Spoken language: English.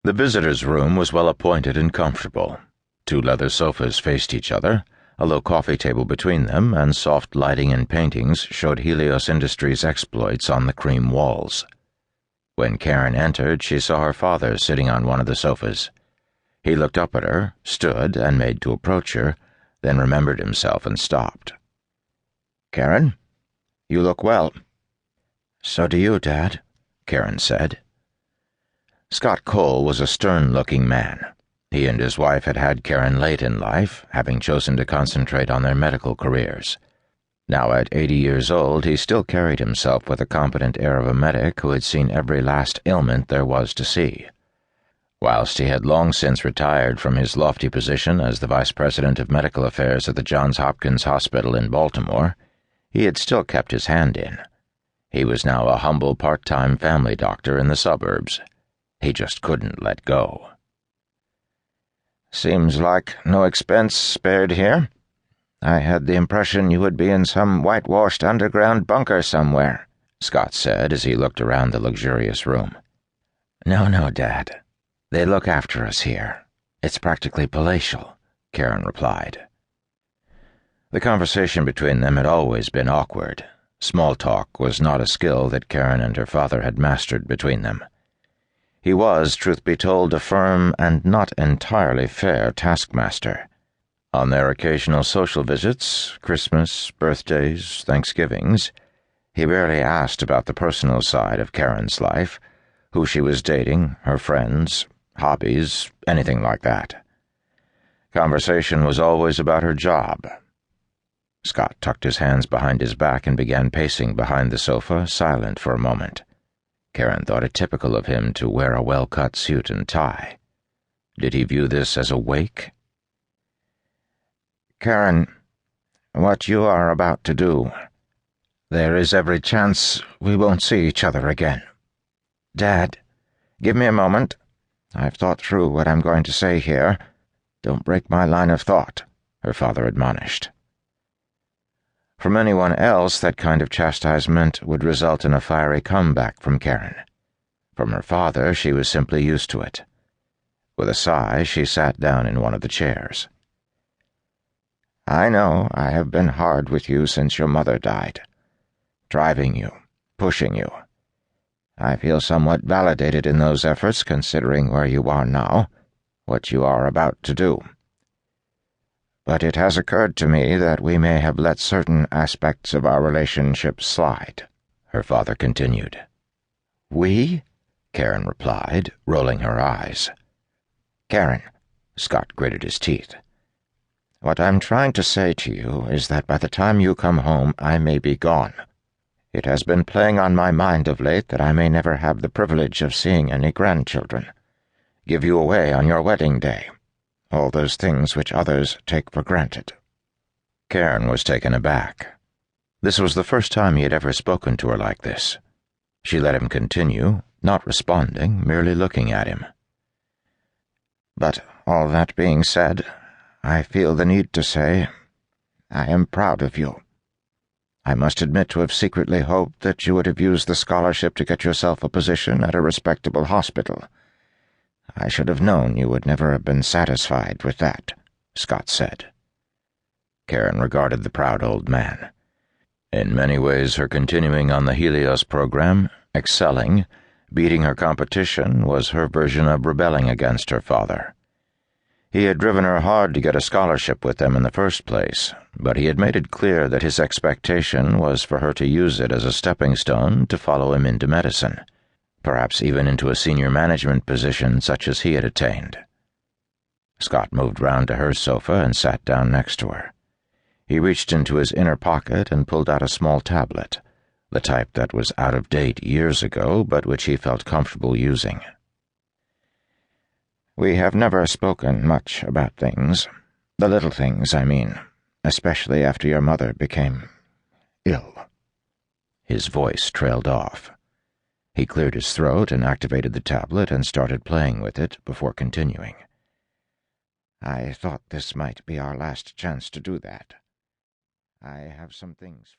The visitors' room was well appointed and comfortable. 2 leather sofas faced each other, a low coffee table between them, and soft lighting and paintings showed Helios Industries' exploits on the cream walls. When Kern entered, she saw her father sitting on one of the sofas. He looked up at her, stood, and made to approach her, then remembered himself and stopped. "Karen, you look well." "So do you, Dad," Karen said. Scott Cole was a stern-looking man. He and his wife had had Karen late in life, having chosen to concentrate on their medical careers. Now at 80 years old, he still carried himself with the competent air of a medic who had seen every last ailment there was to see. Whilst he had long since retired from his lofty position as the Vice President of Medical Affairs at the Johns Hopkins Hospital in Baltimore, he had still kept his hand in. He was now a humble part-time family doctor in the suburbs. He just couldn't let go. "Seems like no expense spared here. I had the impression you would be in some whitewashed underground bunker somewhere," Scott said as he looked around the luxurious room. No, Dad. They look after us here. It's practically palatial," Karen replied. The conversation between them had always been awkward. Small talk was not a skill that Karen and her father had mastered between them. He was, truth be told, a firm and not entirely fair taskmaster. On their occasional social visits, Christmas, birthdays, Thanksgivings, he barely asked about the personal side of Karen's life, who she was dating, her friends, hobbies, anything like that. Conversation was always about her job. Scott tucked his hands behind his back and began pacing behind the sofa, silent for a moment. Karen thought it typical of him to wear a well-cut suit and tie. Did he view this as a wake? "Karen, what you are about to do, there is every chance we won't see each other again. Dad, give me a moment. I've thought through what I'm going to say here. Don't break my line of thought," her father admonished. From anyone else, that kind of chastisement would result in a fiery comeback from Karen. From her father, she was simply used to it. With a sigh, she sat down in one of the chairs. "I know I have been hard with you since your mother died. Driving you, pushing you. I feel somewhat validated in those efforts, considering where you are now, what you are about to do. But it has occurred to me that we may have let certain aspects of our relationship slide," her father continued. "We?" Karen replied, rolling her eyes. "Karen," Scott gritted his teeth. "What I'm trying to say to you is that by the time you come home, I may be gone. It has been playing on my mind of late that I may never have the privilege of seeing any grandchildren. Give you away on your wedding day. All those things which others take for granted." Karen was taken aback. This was the first time he had ever spoken to her like this. She let him continue, not responding, merely looking at him. "But all that being said, I feel the need to say, I am proud of you. I must admit to have secretly hoped that you would have used the scholarship to get yourself a position at a respectable hospital. I should have known you would never have been satisfied with that," Scott said. Karen regarded the proud old man. In many ways, her continuing on the Helios program, excelling, beating her competition, was her version of rebelling against her father. He had driven her hard to get a scholarship with them in the first place, but he had made it clear that his expectation was for her to use it as a stepping stone to follow him into medicine, perhaps even into a senior management position such as he had attained. Scott moved round to her sofa and sat down next to her. He reached into his inner pocket and pulled out a small tablet, the type that was out of date years ago, but which he felt comfortable using. "We have never spoken much about things. The little things, I mean, especially after your mother became ill." His voice trailed off. He cleared his throat and activated the tablet and started playing with it before continuing. "I thought this might be our last chance to do that. I have some things for